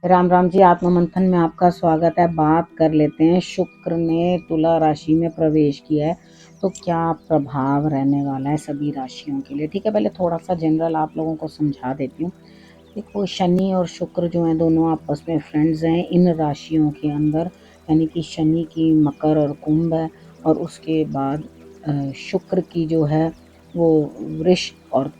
राम राम जी। आत्म मंथन में आपका स्वागत है। बात कर लेते हैं, शुक्र ने तुला राशि में प्रवेश किया है तो क्या प्रभाव रहने वाला है सभी राशियों के लिए। ठीक है, पहले थोड़ा सा जनरल आप लोगों को समझा देती हूँ। देखो, शनि और शुक्र जो है दोनों आपस में फ्रेंड्स हैं इन राशियों के अंदर, यानी कि शनि की मकर और कुंभ है, और उसके बाद शुक्र की जो है वो वृष और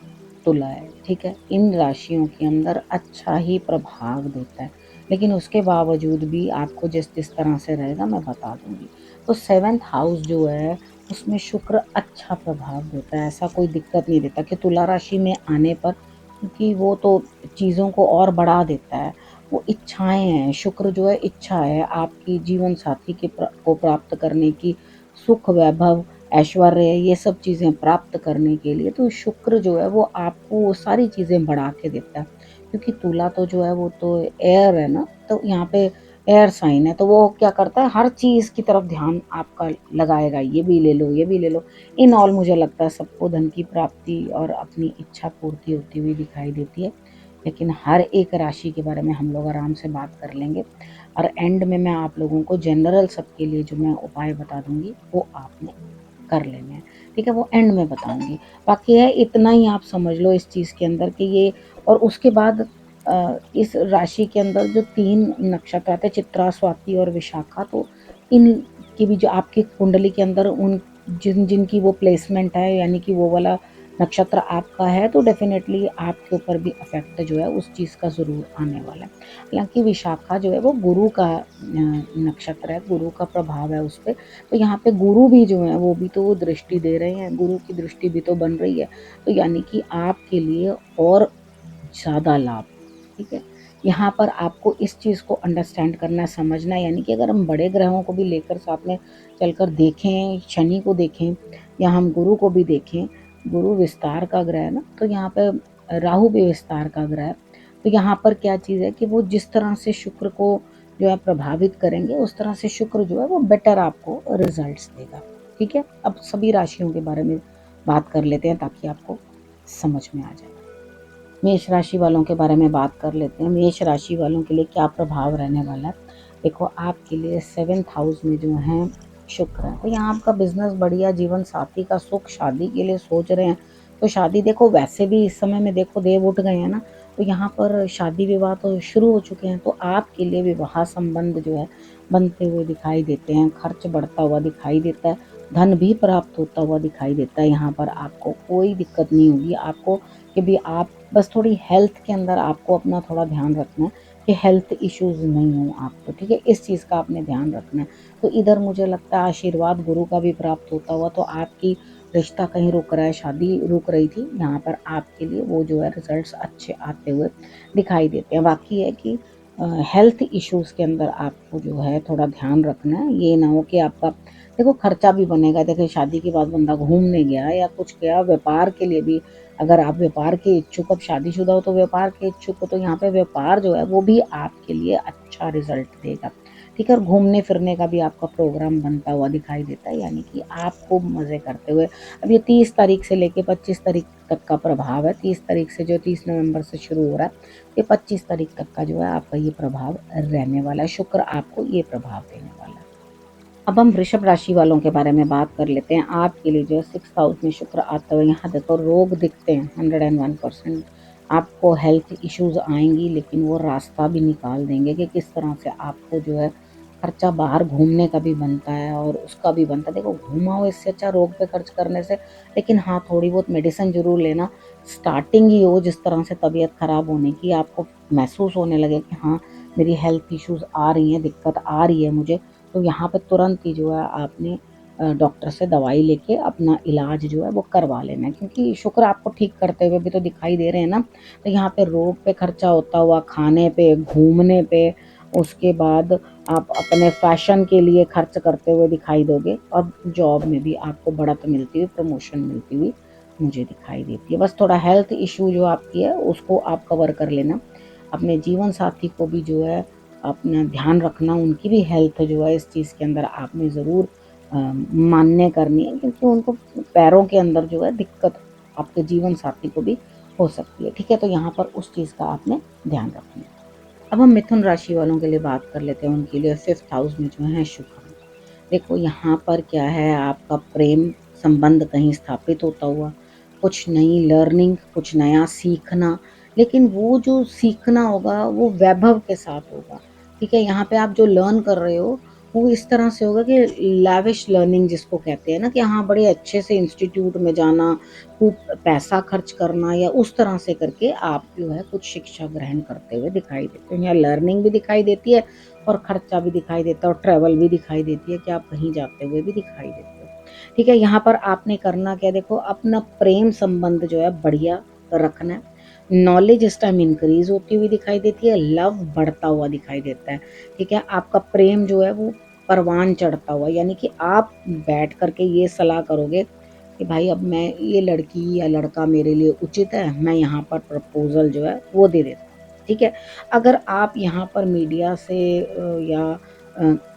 तुला है। ठीक है, इन राशियों के अंदर अच्छा ही प्रभाव देता है, लेकिन उसके बावजूद भी आपको जिस जिस तरह से रहेगा मैं बता दूंगी। तो सेवेंथ हाउस जो है उसमें शुक्र अच्छा प्रभाव देता है, ऐसा कोई दिक्कत नहीं देता कि तुला राशि में आने पर, क्योंकि वो तो चीज़ों को और बढ़ा देता है। वो इच्छाएं हैं, शुक्र जो है इच्छा है आपकी जीवन साथी को प्राप्त करने की, सुख वैभव ऐश्वर्य ये सब चीज़ें प्राप्त करने के लिए। तो शुक्र जो है वो आपको वो सारी चीज़ें बढ़ा के देता है, क्योंकि तुला तो जो है वो तो एयर है ना, तो यहाँ पे एयर साइन है, तो वो क्या करता है हर चीज़ की तरफ ध्यान आपका लगाएगा, ये भी ले लो ये भी ले लो। इन ऑल मुझे लगता है सबको धन की प्राप्ति और अपनी इच्छा पूर्ति होती हुई दिखाई देती है, लेकिन हर एक राशि के बारे में हम लोग आराम से बात कर लेंगे, और एंड में मैं आप लोगों को जनरल सबके लिए जो मैं उपाय बता दूंगी वो आपने कर लेने हैं। ठीक है, वो एंड में बताऊंगी। बाकी है इतना ही आप समझ लो इस चीज़ के अंदर कि ये, और उसके बाद इस राशि के अंदर जो 3 नक्षत्र आते हैं, चित्रा, स्वाति और विशाखा, तो इन की भी जो आपकी कुंडली के अंदर उन जिनकी वो प्लेसमेंट है, यानी कि वो वाला नक्षत्र आपका है, तो डेफिनेटली आपके ऊपर भी इफेक्ट जो है उस चीज़ का ज़रूर आने वाला है। हालांकि विशाखा जो है वो गुरु का नक्षत्र है, गुरु का प्रभाव है उस पर, तो यहाँ पे गुरु भी जो है वो भी तो दृष्टि दे रहे हैं, गुरु की दृष्टि भी तो बन रही है, तो यानी कि आपके लिए और ज़्यादा लाभ। ठीक है, यहाँ पर आपको इस चीज़ को अंडरस्टैंड करना समझना, यानी कि अगर हम बड़े ग्रहों को भी लेकर साथ में चलकर देखें, शनि को देखें या हम गुरु को भी देखें, गुरु विस्तार का ग्रह है ना, तो यहाँ पे राहु भी विस्तार का ग्रह है। तो यहाँ पर क्या चीज़ है कि वो जिस तरह से शुक्र को जो है प्रभावित करेंगे, उस तरह से शुक्र जो है वो बेटर आपको रिजल्ट्स देगा। ठीक है, अब सभी राशियों के बारे में बात कर लेते हैं ताकि आपको समझ में आ जाए। मेष राशि वालों के बारे में बात कर लेते हैं। मेष राशि वालों के लिए क्या प्रभाव रहने वाला है। देखो, आपके लिए 7th हाउस में जो है शुक्र है, तो यहाँ आपका बिजनेस बढ़िया, जीवन साथी का सुख, शादी के लिए सोच रहे हैं तो शादी, देखो वैसे भी इस समय में देखो देव उठ गए हैं ना, तो यहाँ पर शादी विवाह तो शुरू हो चुके हैं, तो आपके लिए विवाह संबंध जो है बनते हुए दिखाई देते हैं, खर्च बढ़ता हुआ दिखाई देता है, धन भी प्राप्त होता हुआ दिखाई देता है। यहाँ पर आपको कोई दिक्कत नहीं होगी आपको, कि भी आप बस थोड़ी हेल्थ के अंदर आपको अपना थोड़ा ध्यान रखना है कि हेल्थ इश्यूज नहीं हो आपको। ठीक है, इस चीज़ का आपने ध्यान रखना है। तो इधर मुझे लगता है आशीर्वाद गुरु का भी प्राप्त होता हुआ, तो आपकी रिश्ता कहीं रुक रहा है, शादी रुक रही थी, यहाँ पर आपके लिए वो जो है रिजल्ट्स अच्छे आते हुए दिखाई देते हैं। बाकी है कि हेल्थ इश्यूज के अंदर आपको जो है थोड़ा ध्यान रखना है, ये ना हो कि आपका, देखो खर्चा भी बनेगा। देखिए, शादी के बाद बंदा घूमने गया या कुछ गया, व्यापार के लिए भी अगर आप व्यापार के इच्छुक, अब शादीशुदा हो तो व्यापार के इच्छुक हो, तो यहाँ पे व्यापार जो है वो भी आपके लिए अच्छा रिजल्ट देगा। ठीक है, और घूमने फिरने का भी आपका प्रोग्राम बनता हुआ दिखाई देता है, यानी कि आप खूब मज़े करते हुए। अब ये 30 तारीख से लेके 25 तारीख तक का प्रभाव है। 30 तारीख से, जो 30 नवंबर से शुरू हो रहा है, ये 25 तारीख तक का जो है आपका ये प्रभाव रहने वाला है। शुक्र आपको ये प्रभाव देने वाला है। अब हम वृषभ राशि वालों के बारे में बात कर लेते हैं। आपके लिए जो है 6th हाउस में शुक्र आता हुआ, यहाँ देखो रोग दिखते हैं 101%। आपको हेल्थ इश्यूज आएंगी, लेकिन वो रास्ता भी निकाल देंगे कि किस तरह से आपको जो है खर्चा बाहर घूमने का भी बनता है और उसका भी बनता है। देखो, घूमा हो इससे अच्छा रोग पे खर्च करने से, लेकिन हाँ थोड़ी बहुत मेडिसिन जरूर लेना। स्टार्टिंग ही हो जिस तरह से तबीयत खराब होने की, आपको महसूस होने लगे कि हाँ मेरी हेल्थ इश्यूज आ रही हैं, दिक्कत आ रही है मुझे, तो यहाँ पे तुरंत ही जो है आपने डॉक्टर से दवाई लेके अपना इलाज जो है वो करवा लेना है, क्योंकि शुक्र आपको ठीक करते हुए भी तो दिखाई दे रहे हैं ना। तो यहाँ पे रोग पे खर्चा होता हुआ, खाने पे, घूमने पे, उसके बाद आप अपने फैशन के लिए खर्च करते हुए दिखाई दोगे, और जॉब में भी आपको बढ़त मिलती हुई, प्रमोशन मिलती हुई मुझे दिखाई देती है। बस थोड़ा हेल्थ इशू जो आपकी है उसको आप कवर कर लेना। अपने जीवन साथी को भी जो है अपना ध्यान रखना, उनकी भी हेल्थ जो है इस चीज़ के अंदर आपने ज़रूर मान्य करनी है, क्योंकि उनको पैरों के अंदर जो है दिक्कत आपके जीवन साथी को भी हो सकती है। ठीक है, तो यहाँ पर उस चीज़ का आपने ध्यान रखना है। अब हम मिथुन राशि वालों के लिए बात कर लेते हैं, उनके लिए 5th हाउस में जो है शुक्र। देखो यहाँ पर क्या है, आपका प्रेम संबंध कहीं स्थापित होता हुआ, कुछ नई लर्निंग, कुछ नया सीखना, लेकिन वो जो सीखना होगा वो वैभव के साथ होगा। ठीक है, यहाँ पे आप जो लर्न कर रहे हो वो इस तरह से होगा कि लैविश लर्निंग जिसको कहते हैं ना, कि हाँ बड़े अच्छे से इंस्टीट्यूट में जाना, खूब पैसा खर्च करना, या उस तरह से करके आप जो है कुछ शिक्षा ग्रहण करते हुए दिखाई देते हो। यहाँ लर्निंग भी दिखाई देती है और खर्चा भी दिखाई देता है और ट्रैवल भी दिखाई देती है कि आप कहीं जाते हुए भी दिखाई देते हो। ठीक है, यहाँ पर आपने करना क्या, देखो अपना प्रेम संबंध जो है बढ़िया रखना है। नॉलेज इस टाइम इंक्रीज होती हुई दिखाई देती है, लव बढ़ता हुआ दिखाई देता है। ठीक है, आपका प्रेम जो है वो परवान चढ़ता हुआ, यानी कि आप बैठ करके ये सलाह करोगे कि भाई अब मैं ये लड़की या लड़का मेरे लिए उचित है, मैं यहाँ पर प्रपोजल जो है वो दे देता हूँ। ठीक है, अगर आप यहाँ पर मीडिया से या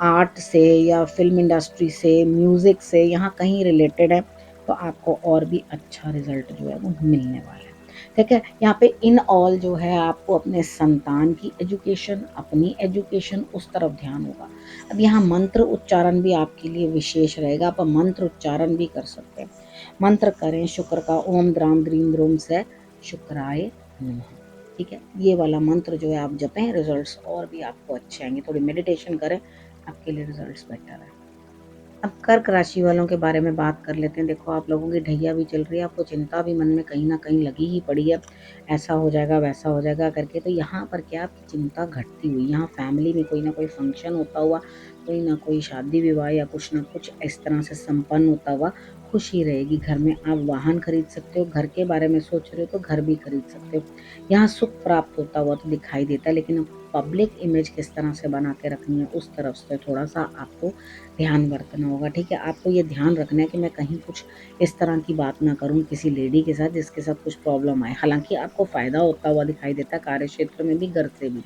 आर्ट से या फिल्म इंडस्ट्री से, म्यूज़िक से यहाँ कहीं रिलेटेड है, तो आपको और भी अच्छा रिज़ल्ट जो है वो मिलने वाला है। ठीक है, यहाँ पे इन ऑल जो है आपको अपने संतान की एजुकेशन, अपनी एजुकेशन, उस तरफ ध्यान होगा। अब यहाँ मंत्र उच्चारण भी आपके लिए विशेष रहेगा, आप मंत्र उच्चारण भी कर सकते हैं। मंत्र करें शुक्र का, ओम द्राम द्रीम द्रोम से शुक्राय नमः। ठीक है, ये वाला मंत्र जो है आप जपें, रिजल्ट्स और भी आपको अच्छे आएंगे। थोड़ी मेडिटेशन करें, आपके लिए रिजल्ट्स बेटर है। अब कर्क राशि वालों के बारे में बात कर लेते हैं। देखो आप लोगों की ढैया भी चल रही है, आपको चिंता भी मन में कहीं ना कहीं लगी ही पड़ी है, ऐसा हो जाएगा वैसा हो जाएगा करके। तो यहाँ पर क्या, आपकी चिंता घटती हुई, यहाँ फैमिली में कोई ना कोई फंक्शन होता हुआ, कोई ना कोई शादी विवाह या कुछ ना कुछ इस तरह से संपन्न होता हुआ खुशी रहेगी। घर में आप वाहन खरीद सकते हो, घर के बारे में सोच रहे हो तो घर भी खरीद सकते हो। यहाँ सुख प्राप्त होता हुआ तो दिखाई देता है, लेकिन पब्लिक इमेज किस तरह से बना के रखनी है उस तरफ से थोड़ा सा आपको ध्यान बरतना होगा। ठीक है, आपको ये ध्यान रखना है कि मैं कहीं कुछ इस तरह की बात ना करूं किसी लेडी के साथ जिसके साथ कुछ प्रॉब्लम आए। हालांकि आपको फ़ायदा होता हुआ दिखाई देता है, कार्य क्षेत्र में भी, घर से भी।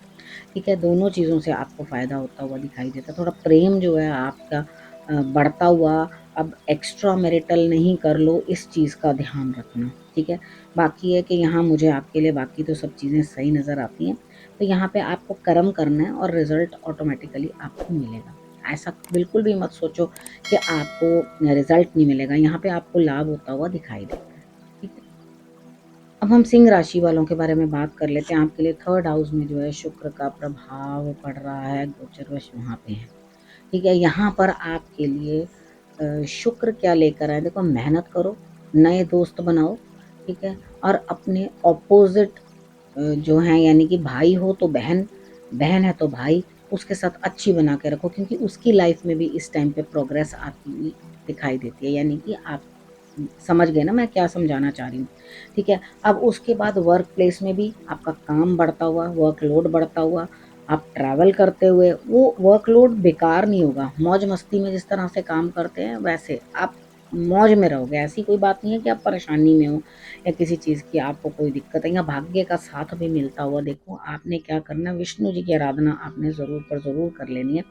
ठीक है, दोनों चीज़ों से आपको फ़ायदा होता हुआ दिखाई देता है। थोड़ा प्रेम जो है आपका बढ़ता हुआ, अब एक्स्ट्रा मैरिटल नहीं कर लो, इस चीज़ का ध्यान रखना। ठीक है, बाकी है कि यहाँ मुझे आपके लिए बाकी तो सब चीज़ें सही नज़र आती हैं। तो यहाँ पे आपको कर्म करना है और रिजल्ट ऑटोमेटिकली आपको मिलेगा। ऐसा बिल्कुल भी मत सोचो कि आपको रिजल्ट नहीं मिलेगा, यहाँ पे आपको लाभ होता हुआ दिखाई देता है। ठीक है, अब हम सिंह राशि वालों के बारे में बात कर लेते हैं। आपके लिए 3rd हाउस में जो है शुक्र का प्रभाव पड़ रहा है, गोचरवश वहाँ पे है। ठीक है, यहाँ पर आपके लिए शुक्र क्या लेकर आए, देखो मेहनत करो, नए दोस्त बनाओ। ठीक है, और अपने ऑपोजिट जो हैं, यानी कि भाई हो तो बहन, बहन है तो भाई, उसके साथ अच्छी बना के रखो, क्योंकि उसकी लाइफ में भी इस टाइम पे प्रोग्रेस आती हुई दिखाई देती है। यानी कि आप समझ गए ना मैं क्या समझाना चाह रही हूँ। ठीक है, अब उसके बाद वर्क प्लेस में भी आपका काम बढ़ता हुआ, वर्कलोड बढ़ता हुआ, आप ट्रैवल करते हुए, वो वर्कलोड बेकार नहीं होगा। मौज मस्ती में जिस तरह से काम करते हैं वैसे आप मौज में रहोगे। ऐसी कोई बात नहीं है कि आप परेशानी में हो या किसी चीज़ की आपको कोई दिक्कत है, या भाग्य का साथ भी मिलता हुआ। देखो आपने क्या करना है, विष्णु जी की आराधना आपने ज़रूर पर ज़रूर कर लेनी है,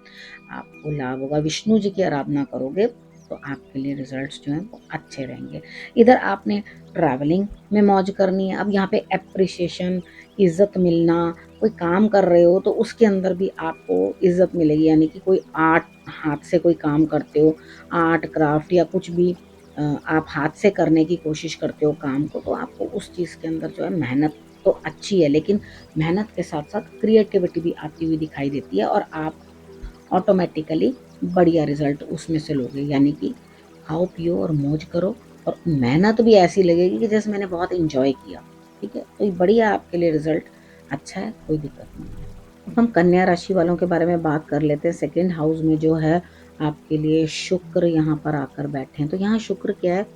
आपको लाभ होगा। विष्णु जी की आराधना करोगे तो आपके लिए रिजल्ट्स जो हैं वो अच्छे रहेंगे। इधर आपने ट्रैवलिंग में मौज करनी है। अब यहाँ पे एप्रिसिएशन, इज्जत मिलना, कोई काम कर रहे हो तो उसके अंदर भी आपको इज्जत मिलेगी। यानी कि कोई आर्ट, हाथ से कोई काम करते हो, आर्ट क्राफ्ट या कुछ भी आप हाथ से करने की कोशिश करते हो काम को, तो आपको उस चीज़ के अंदर जो है मेहनत तो अच्छी है, लेकिन मेहनत के साथ साथ क्रिएटिविटी भी आती हुई दिखाई देती है, और आप ऑटोमेटिकली बढ़िया रिजल्ट उसमें से लोगे। यानी कि खाओ पियो और मौज करो, और मेहनत भी ऐसी लगेगी कि जैसे मैंने बहुत इंजॉय किया। ठीक है, तो ये बढ़िया आपके लिए रिजल्ट अच्छा है, कोई दिक्कत नहीं है। अब हम कन्या राशि वालों के बारे में बात कर लेते हैं। 2nd हाउस में जो है आपके लिए शुक्र यहाँ पर आकर बैठे हैं। तो यहाँ शुक्र क्या है,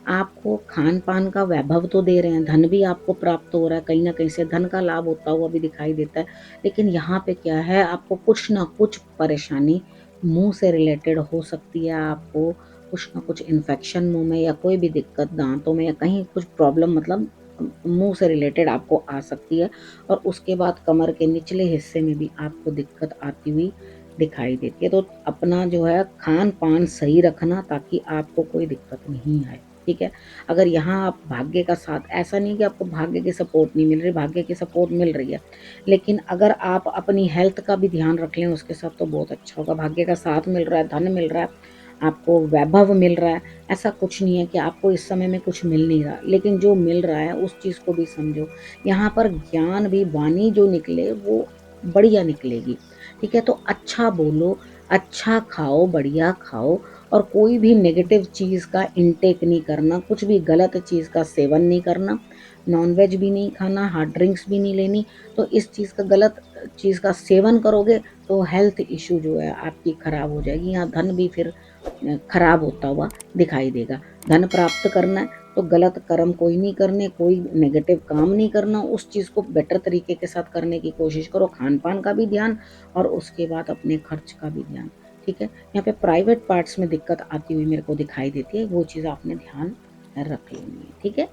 आपको खान-पान का वैभव तो दे रहे हैं, धन भी आपको प्राप्त हो रहा है, कहीं न कहीं से धन का लाभ होता हुआ भी दिखाई देता है। लेकिन यहाँ पे क्या है, आपको कुछ न कुछ परेशानी मुँह से रिलेटेड हो सकती है, आपको कुछ न कुछ इन्फेक्शन मुँह में, या कोई भी दिक्कत दाँतों में, या कहीं कुछ प्रॉब्लम, मतलब मुँह से रिलेटेड आपको आ सकती है। और उसके बाद कमर के निचले हिस्से में भी आपको दिक्कत आती हुई दिखाई देती है। तो अपना जो है खान-पान सही रखना, ताकि आपको कोई दिक्कत नहीं आए। ठीक है? अगर यहाँ आप भाग्य का साथ, ऐसा नहीं कि आपको भाग्य की सपोर्ट नहीं मिल रही, भाग्य की सपोर्ट मिल रही है। लेकिन अगर आप अपनी हेल्थ का भी ध्यान रख लें उसके साथ तो बहुत अच्छा होगा। भाग्य का साथ मिल रहा है, धन मिल रहा है, आपको वैभव मिल रहा है, ऐसा कुछ नहीं है कि आपको इस समय में कुछ मिल नहीं रहा। लेकिन जो मिल रहा है उस चीज़ को भी समझो। यहाँ पर ज्ञान भी, वाणी जो निकले वो बढ़िया निकलेगी, ठीक है? तो अच्छा बोलो, अच्छा खाओ, बढ़िया खाओ और कोई भी नेगेटिव चीज़ का इंटेक नहीं करना, कुछ भी गलत चीज़ का सेवन नहीं करना, नॉन-वेज भी नहीं खाना, हार्ड ड्रिंक्स भी नहीं लेनी। तो इस चीज़ का, गलत चीज़ का सेवन करोगे तो हेल्थ इश्यू जो है आपकी खराब हो जाएगी। यहाँ धन भी फिर खराब होता हुआ दिखाई देगा। धन प्राप्त करना है तो गलत कर्म कोई नहीं करने, कोई नेगेटिव काम नहीं करना, उस चीज़ को बेटर तरीके के साथ करने की कोशिश करो। खान-पान का भी ध्यान और उसके बाद अपने खर्च का भी ध्यान, ठीक है? यहाँ पे प्राइवेट पार्ट्स में दिक्कत आती हुई मेरे को दिखाई देती है, वो चीज़ आपने ध्यान रख लेनी है, ठीक है?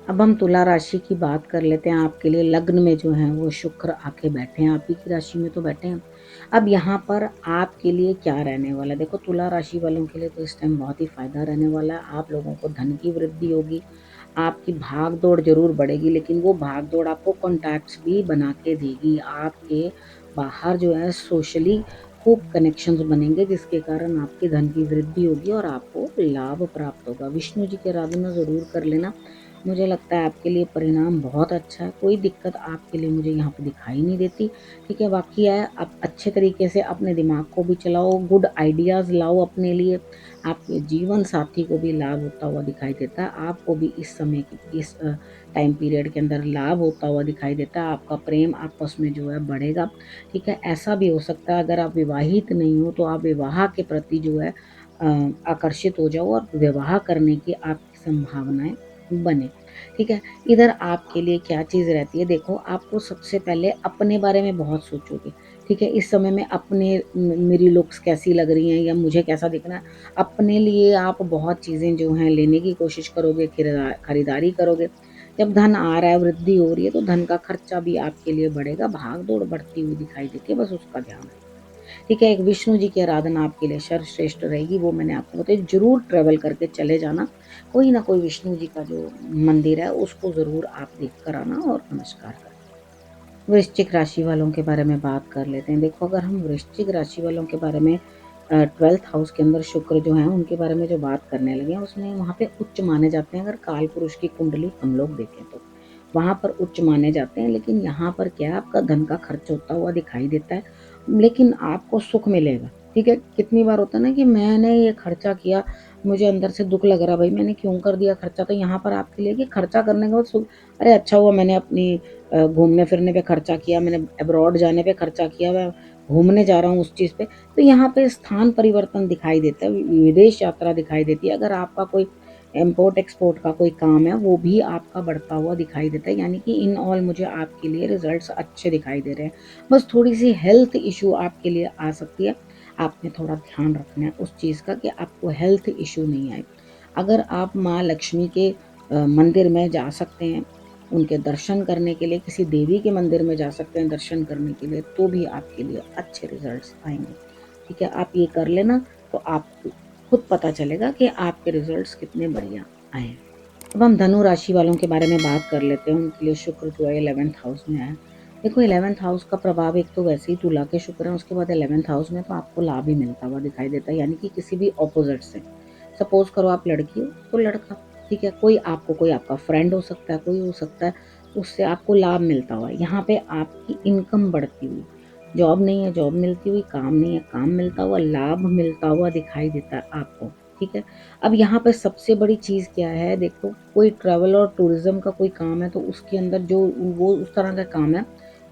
अब हम तुला राशि की बात कर लेते हैं। आपके लिए लग्न में जो है वो शुक्र आके बैठे हैं, आप ही की राशि में तो बैठे हैं। अब यहाँ पर आपके लिए क्या रहने वाला है? देखो, तुला राशि वालों के लिए तो इस टाइम बहुत ही फायदा रहने वाला है। आप लोगों को धन की वृद्धि होगी, आपकी भाग दौड़ जरूर बढ़ेगी, लेकिन वो भाग दौड़ आपको कॉन्टैक्ट्स भी बना के देगी। आपके बाहर जो है सोशली खूब कनेक्शंस बनेंगे, जिसके कारण आपकी धन की वृद्धि होगी और आपको लाभ प्राप्त होगा। विष्णु जी की आराधना जरूर कर लेना। मुझे लगता है आपके लिए परिणाम बहुत अच्छा है, कोई दिक्कत आपके लिए मुझे यहाँ पे दिखाई नहीं देती, ठीक है? बाकी है, आप अच्छे तरीके से अपने दिमाग को भी चलाओ, गुड आइडियाज़ लाओ अपने लिए, आपके जीवन साथी को भी लाभ होता हुआ दिखाई देता है, आपको भी इस समय की, इस टाइम पीरियड के अंदर लाभ होता हुआ दिखाई देता है। आपका प्रेम आपस में जो है बढ़ेगा, ठीक है? ऐसा भी हो सकता है अगर आप विवाहित नहीं हो तो आप विवाह के प्रति जो है आकर्षित हो जाओ और विवाह करने की आपकी संभावनाएं बने, ठीक है? इधर आपके लिए क्या चीज़ रहती है, देखो, आपको सबसे पहले अपने बारे में बहुत सोचोगे, ठीक है? इस समय में अपने मेरी लुक्स कैसी लग रही हैं या मुझे कैसा दिखना है, अपने लिए आप बहुत चीज़ें जो हैं लेने की कोशिश करोगे, खरीदारी करोगे। जब धन आ रहा है, वृद्धि हो रही है, तो धन का खर्चा भी आपके लिए बढ़ेगा, भाग-दौड़ बढ़ती हुई दिखाई देती है, बस उसका ध्यान रखना। ठीक है? एक विष्णु जी की आराधना आपके लिए सर्वश्रेष्ठ रहेगी, वो मैंने आपको बताई। ज़रूर ट्रैवल करके चले जाना, कोई ना कोई विष्णु जी का जो मंदिर है उसको ज़रूर आप देख कर आना और नमस्कार करना। वृश्चिक राशि वालों के बारे में बात कर लेते हैं। देखो, अगर हम वृश्चिक राशि वालों के बारे में 12th हाउस के अंदर शुक्र जो है उनके बारे में जो बात करने लगे हैं, उसमें वहाँ पे उच्च माने जाते हैं। अगर काल पुरुष की कुंडली हम लोग देखें तो वहाँ पर उच्च माने जाते हैं, लेकिन यहाँ पर क्या है, आपका धन का खर्च होता हुआ दिखाई देता है, लेकिन आपको सुख मिलेगा, ठीक है? कितनी बार होता है ना कि मैंने ये खर्चा किया, मुझे अंदर से दुख लग रहा, भाई मैंने क्यों कर दिया खर्चा? तो यहाँ पर आपके लिए कि खर्चा करने के बाद सुख, अरे अच्छा हुआ मैंने अपनी घूमने फिरने पे खर्चा किया, मैंने अब्रॉड जाने पे खर्चा किया, मैं घूमने जा रहा हूँ उस चीज़ पे। तो यहाँ पे स्थान परिवर्तन दिखाई देता है, विदेश यात्रा दिखाई देती है। अगर आपका कोई इम्पोर्ट एक्सपोर्ट का कोई काम है, वो भी आपका बढ़ता हुआ दिखाई देता है। यानी कि इन ऑल मुझे आपके लिए रिजल्ट्स अच्छे दिखाई दे रहे हैं। बस थोड़ी सी हेल्थ इशू आपके लिए आ सकती है, आपने थोड़ा ध्यान रखना है उस चीज़ का कि आपको हेल्थ इशू नहीं आए। अगर आप माँ लक्ष्मी के मंदिर में जा सकते हैं, उनके दर्शन करने के लिए, किसी देवी के मंदिर में जा सकते हैं दर्शन करने के लिए, तो भी आपके लिए अच्छे रिजल्ट्स आएंगे, ठीक है? आप ये कर लेना, तो आपको खुद पता चलेगा कि आपके रिजल्ट्स कितने बढ़िया आए हैं। अब हम धनु राशि वालों के बारे में बात कर लेते हैं। उनके लिए शुक्र जो है 11th हाउस में है। देखो, 11th हाउस का प्रभाव, एक तो वैसे ही तुला के शुक्र है, उसके बाद 11th हाउस में तो आपको लाभ ही मिलता हुआ दिखाई देता है, यानी कि किसी भी ऑपोजिट से। सपोज करो आप लड़की हो तो लड़का, ठीक है? कोई आपको, कोई आपका फ्रेंड हो सकता है, कोई हो सकता है, उससे आपको लाभ मिलता हुआ। यहाँ पे आपकी इनकम बढ़ती हुई, जॉब नहीं है जॉब मिलती हुई, काम नहीं है काम मिलता हुआ, लाभ मिलता हुआ दिखाई देता है आपको, ठीक है? अब यहाँ पे सबसे बड़ी चीज़ क्या है, देखो, कोई ट्रैवल और टूरिज्म का कोई काम है तो उसके अंदर जो वो उस तरह का काम है,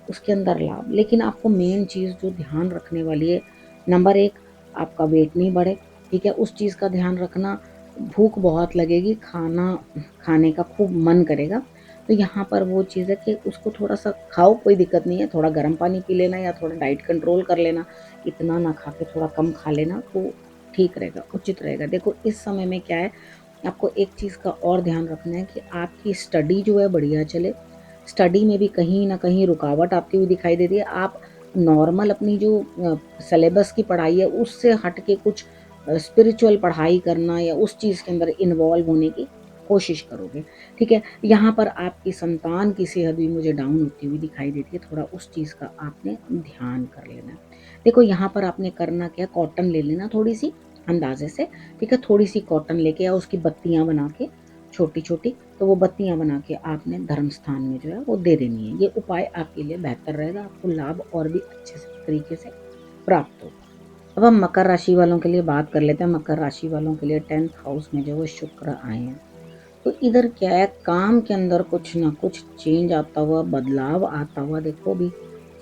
उसके अंदर लाभ। लेकिन आपको मेन चीज़ जो ध्यान रखने वाली है, नंबर एक, आपका वेट नहीं बढ़े, ठीक है? उस चीज़ का ध्यान रखना। भूख बहुत लगेगी, खाना खाने का खूब मन करेगा, तो यहाँ पर वो चीज़ है कि उसको थोड़ा सा खाओ, कोई दिक्कत नहीं है, थोड़ा गर्म पानी पी लेना या थोड़ा डाइट कंट्रोल कर लेना, इतना ना खा के थोड़ा कम खा लेना, तो ठीक रहेगा, उचित रहेगा। देखो, इस समय में क्या है, आपको एक चीज़ का और ध्यान रखना है कि आपकी स्टडी जो है बढ़िया चले। स्टडी में भी कहीं न कहीं रुकावट आती हुई दिखाई देती है। आप नॉर्मल अपनी जो सिलेबस की पढ़ाई है उससे हट के कुछ स्पिरिचुअल पढ़ाई करना या उस चीज़ के अंदर इन्वॉल्व होने की कोशिश करोगे, ठीक है। यहाँ पर आपकी संतान की सेहत भी मुझे डाउन होती हुई दिखाई देती है, थोड़ा उस चीज़ का आपने ध्यान कर लेना है। देखो यहाँ पर आपने करना क्या, कॉटन ले लेना थोड़ी सी अंदाजे से, ठीक है, थोड़ी सी कॉटन लेके या उसकी बत्तियां बना के छोटी छोटी, तो वो बत्तियां बना के आपने धर्म स्थान में जो है वो दे देनी है। ये उपाय आपके लिए बेहतर रहेगा, आपको लाभ और भी अच्छे से तरीके से प्राप्त होगा। अब हम मकर राशि वालों के लिए बात कर लेते हैं। मकर राशि वालों के लिए 10th हाउस में जो वो शुक्र आए हैं, तो इधर क्या है, काम के अंदर कुछ ना कुछ चेंज आता हुआ, बदलाव आता हुआ। देखो अभी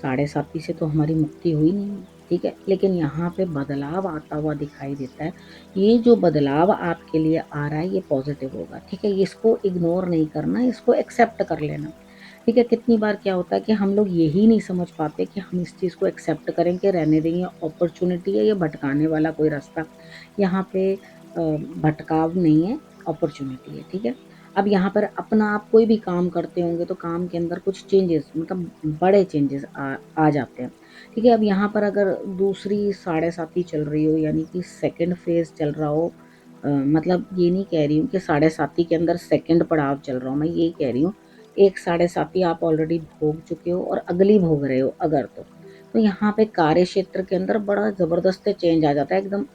7.5 से तो हमारी मुक्ति हुई नहीं है, ठीक है, लेकिन यहाँ पे बदलाव आता हुआ दिखाई देता है। ये जो बदलाव आपके लिए आ रहा है ये पॉजिटिव होगा, ठीक है, इसको इग्नोर नहीं करना, इसको एक्सेप्ट कर लेना, ठीक है। कितनी बार क्या होता है कि हम लोग यही नहीं समझ पाते कि हम इस चीज़ को एक्सेप्ट करें कि रहने दें, ये अपॉर्चुनिटी है, ये भटकाने वाला कोई रास्ता। यहाँ पे भटकाव नहीं है, अपॉर्चुनिटी है, ठीक है। अब यहाँ पर अपना आप कोई भी काम करते होंगे तो काम के अंदर कुछ चेंजेस, मतलब बड़े चेंजेस आ जाते हैं, ठीक है। अब यहाँ पर अगर दूसरी 7.5 चल रही हो, यानी कि सेकंड फेज चल रहा हो, मतलब ये नहीं कह रही हूँ कि 7.5 के अंदर सेकंड पड़ाव चल रहा हूँ, मैं यही कह रही हूँ एक 7.5 आप ऑलरेडी भोग चुके हो और अगली भोग रहे हो अगर, तो यहाँ पे कार्य क्षेत्र के अंदर बड़ा जबरदस्त चेंज आ जाता है, एकदम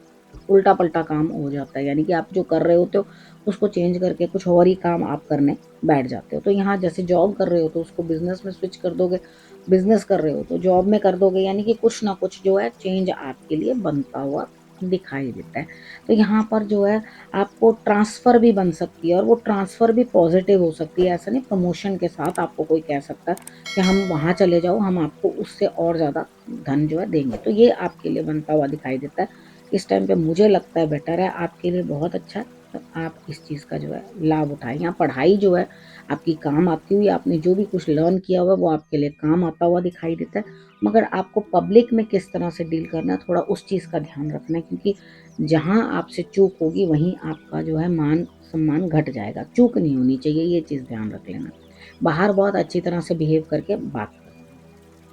उल्टा पलटा काम हो जाता है। यानी कि आप जो कर रहे होते हो उसको चेंज करके कुछ और ही काम आप करने बैठ जाते हो। तो यहाँ जैसे जॉब कर रहे हो तो उसको बिजनेस में स्विच कर दोगे, बिजनेस कर रहे हो तो जॉब में कर दोगे, यानी कि कुछ ना कुछ जो है चेंज आपके लिए बनता हुआ दिखाई देता है। तो यहाँ पर जो है आपको ट्रांसफर भी बन सकती है, और वो ट्रांसफर भी पॉजिटिव हो सकती है। ऐसा नहीं प्रमोशन के साथ आपको कोई कह सकता है कि हम वहाँ चले जाओ, हम आपको उससे और ज़्यादा धन जो है देंगे, तो ये आपके लिए बनता हुआ दिखाई देता है। इस टाइम पे मुझे लगता है बेटर है आपके लिए, बहुत अच्छा है। तो आप इस चीज़ का जो है लाभ उठाएं। यहाँ पढ़ाई जो है आपकी काम आती हुई, आपने जो भी कुछ लर्न किया हुआ वो आपके लिए काम आता हुआ दिखाई देता है। मगर आपको पब्लिक में किस तरह से डील करना है, थोड़ा उस चीज़ का ध्यान रखना है, क्योंकि जहाँ आपसे चूक होगी वहीं आपका जो है मान सम्मान घट जाएगा। चूक नहीं होनी चाहिए, ये चीज़ ध्यान रख लेना। बाहर बहुत अच्छी तरह से बिहेव करके बात।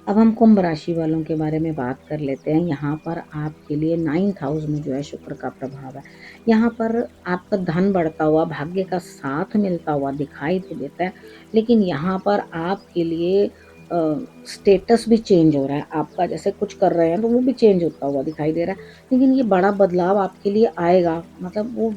अब हम कुंभ राशि वालों के बारे में बात कर लेते हैं। यहाँ पर आपके लिए 9th हाउस में जो है शुक्र का प्रभाव है। यहाँ पर आपका धन बढ़ता हुआ, भाग्य का साथ मिलता हुआ दिखाई तो देता है, लेकिन यहाँ पर आपके लिए स्टेटस भी चेंज हो रहा है आपका। जैसे कुछ कर रहे हैं तो वो भी चेंज होता हुआ दिखाई दे रहा है, लेकिन ये बड़ा बदलाव आपके लिए आएगा, मतलब वो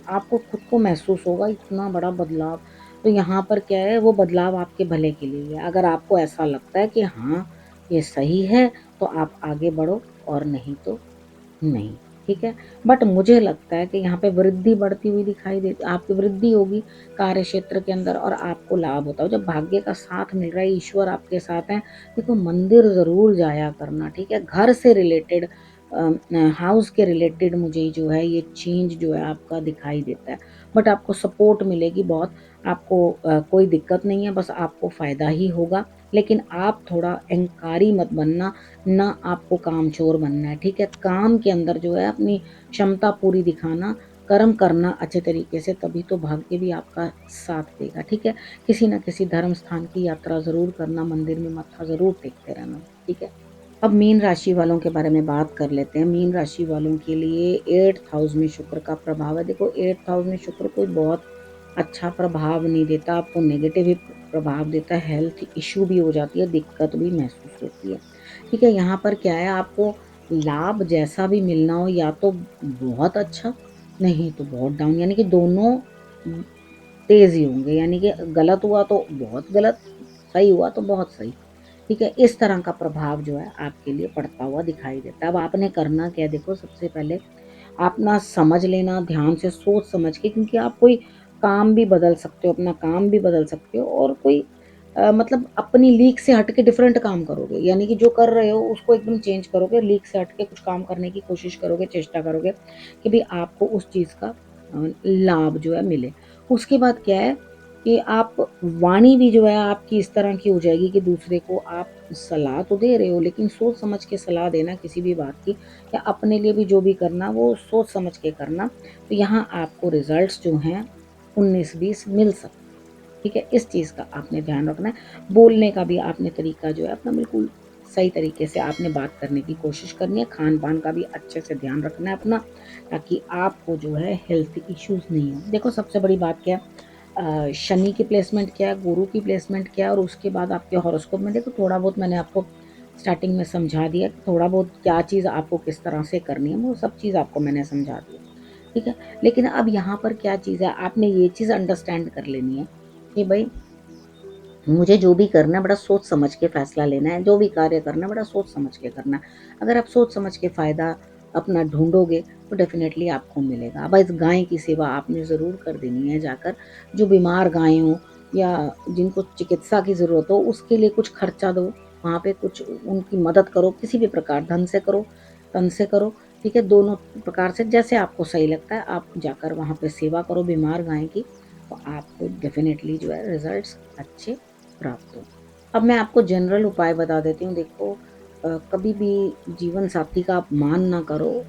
आपको खुद को महसूस होगा इतना बड़ा बदलाव। तो यहाँ पर क्या है, वो बदलाव आपके भले के लिए है। अगर आपको ऐसा लगता है कि हाँ ये सही है तो आप आगे बढ़ो, और नहीं तो नहीं, ठीक है। बट मुझे लगता है कि यहाँ पे वृद्धि बढ़ती हुई दिखाई देती, आपकी वृद्धि होगी कार्य क्षेत्र के अंदर और आपको लाभ होता है जब भाग्य का साथ मिल रहा है, ईश्वर आपके साथ है। देखो मंदिर जरूर जाया करना, ठीक है, घर से रिलेटेड, हाउस के रिलेटेड मुझे जो है ये चेंज जो है आपका दिखाई देता है। बट आपको सपोर्ट मिलेगी बहुत, आपको कोई दिक्कत नहीं है, बस आपको फायदा ही होगा। लेकिन आप थोड़ा अहंकारी मत बनना, ना आपको कामचोर बनना है, ठीक है। काम के अंदर जो है अपनी क्षमता पूरी दिखाना, कर्म करना अच्छे तरीके से, तभी तो भाग्य भी आपका साथ देगा, ठीक है। किसी ना किसी धर्म स्थान की यात्रा जरूर करना, मंदिर में मत्था जरूर टेकते रहना, ठीक है। अब मीन राशि वालों के बारे में बात कर लेते हैं। मीन राशि वालों के लिए 8th हाउस में शुक्र का प्रभाव है। देखो 8th हाउस में शुक्र कोई बहुत अच्छा प्रभाव नहीं देता, आपको नेगेटिव ही प्रभाव देता है। हेल्थ इश्यू भी हो जाती है, दिक्कत भी महसूस होती है, ठीक है। यहाँ पर क्या है, आपको लाभ जैसा भी मिलना हो, या तो बहुत अच्छा, नहीं तो बहुत डाउन, यानी कि दोनों तेज ही होंगे। यानी कि गलत हुआ तो बहुत गलत, सही हुआ तो बहुत सही, ठीक है। इस तरह का प्रभाव जो है आपके लिए पड़ता हुआ दिखाई देता है। अब आपने करना क्या है, देखो सबसे पहले आप ना समझ लेना ध्यान से, सोच समझ के, क्योंकि आप कोई काम भी बदल सकते हो, अपना काम भी बदल सकते हो, और कोई मतलब अपनी लीक से हट के डिफरेंट काम करोगे, यानी कि जो कर रहे हो उसको एकदम चेंज करोगे, लीक से हट के कुछ काम करने की कोशिश करोगे, चेष्टा करोगे कि भाई आपको उस चीज़ का लाभ जो है मिले। उसके बाद क्या है कि आप वाणी भी जो है आपकी इस तरह की हो जाएगी कि दूसरे को आप सलाह तो दे रहे हो, लेकिन सोच समझ के सलाह देना किसी भी बात की, या अपने लिए भी जो भी करना वो सोच समझ के करना। तो यहाँ आपको रिजल्ट्स जो हैं 19-20 मिल सकते हैं, ठीक है। इस चीज़ का आपने ध्यान रखना है। बोलने का भी आपने तरीका जो है अपना बिल्कुल सही तरीके से आपने बात करने की कोशिश करनी है। खान-पान का भी अच्छे से ध्यान रखना है अपना, ताकि आपको जो है हेल्थ इश्यूज़ नहीं हो। देखो सबसे बड़ी बात क्या है, शनि की प्लेसमेंट क्या है, गुरु की प्लेसमेंट क्या है, और उसके बाद आपके हॉरोस्कोप में देखो थोड़ा बहुत मैंने आपको स्टार्टिंग में समझा दिया कि थोड़ा बहुत क्या चीज़ आपको किस तरह से करनी है, वो सब चीज़ आपको मैंने समझा दी, ठीक है। लेकिन अब यहाँ पर क्या चीज़ है, आपने ये चीज़ अंडरस्टैंड कर लेनी है कि भाई मुझे जो भी करना है बड़ा सोच समझ के फैसला लेना है, जो भी कार्य करना है बड़ा सोच समझ के करना है। अगर आप सोच समझ के फ़ायदा अपना ढूँढोगे तो डेफ़िनेटली आपको मिलेगा। अब इस गाय की सेवा आपने ज़रूर कर देनी है जाकर, जो बीमार गाय हों या जिनको चिकित्सा की ज़रूरत हो उसके लिए कुछ खर्चा दो, वहाँ पे कुछ उनकी मदद करो, किसी भी प्रकार धन से करो, तन से करो, ठीक है? दोनों प्रकार से जैसे आपको सही लगता है आप जाकर वहाँ पे सेवा करो बीमार गाय की, तो आपको डेफ़िनेटली जो है रिज़ल्ट्स अच्छे प्राप्त हो। अब मैं आपको जनरल उपाय बता देती हूँ। देखो कभी भी जीवन साथी का अपमान ना करो,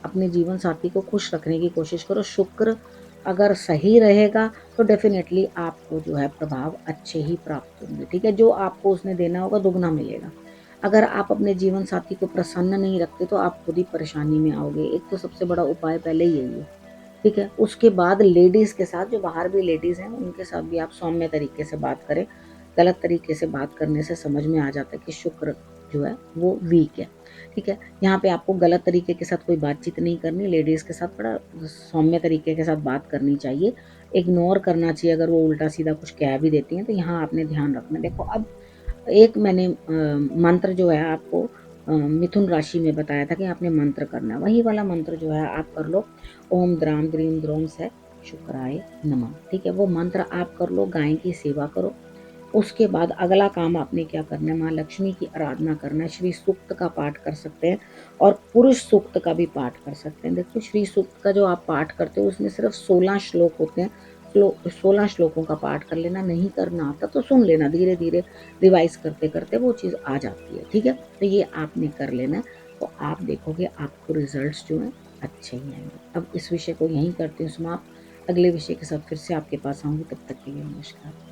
अपने जीवन साथी को खुश रखने की कोशिश करो। शुक्र अगर सही रहेगा तो डेफ़िनेटली आपको जो है प्रभाव अच्छे ही प्राप्त होंगे, ठीक है? जो आपको उसने देना होगा दुगना मिलेगा। अगर आप अपने जीवन साथी को प्रसन्न नहीं रखते तो आप खुद ही परेशानी में आओगे। एक तो सबसे बड़ा उपाय पहले यही है, ठीक है? उसके बाद लेडीज़ के साथ, जो बाहर भी लेडीज़ हैं उनके साथ भी आप सौम्य तरीके से बात करें। गलत तरीके से बात करने से समझ में आ जाता है कि शुक्र जो है वो वीक है, ठीक है? यहाँ पे आपको गलत तरीके के साथ कोई बातचीत नहीं करनी, लेडीज़ के साथ बड़ा सौम्य तरीके के साथ बात करनी चाहिए। इग्नोर करना चाहिए अगर वो उल्टा-सीधा कुछ कह भी देती हैं, तो यहाँ आपने ध्यान रखना है। देखो अब एक मैंने मंत्र जो है आपको मिथुन राशि में बताया था कि आपने मंत्र करना है, वही वाला मंत्र जो है आप कर लो। ओम द्राम द्रीम द्रोम से शुक्राय नमः, ठीक है? वो मंत्र आप कर लो, गाय की सेवा करो। उसके बाद अगला काम आपने क्या करना है, माँ लक्ष्मी की आराधना करना है, श्री सूक्त का पाठ कर सकते हैं और पुरुष सूक्त का भी पाठ कर सकते हैं। देखो श्री सूक्त का जो आप पाठ करते हो उसमें सिर्फ 16 श्लोक होते हैं, 16 श्लोकों का पाठ कर लेना। नहीं करना आता तो सुन लेना, धीरे धीरे रिवाइज करते करते वो चीज़ आ जाती है, ठीक है? तो ये आपने कर लेना है, तो आप देखोगे आपको रिजल्ट्स जो हैं अच्छे ही आएंगे। अब इस विषय को यहीं करती हूँ समाप्त। अगले विषय के साथ फिर से आपके पास आऊँगी, तब तक के लिए नमस्कार।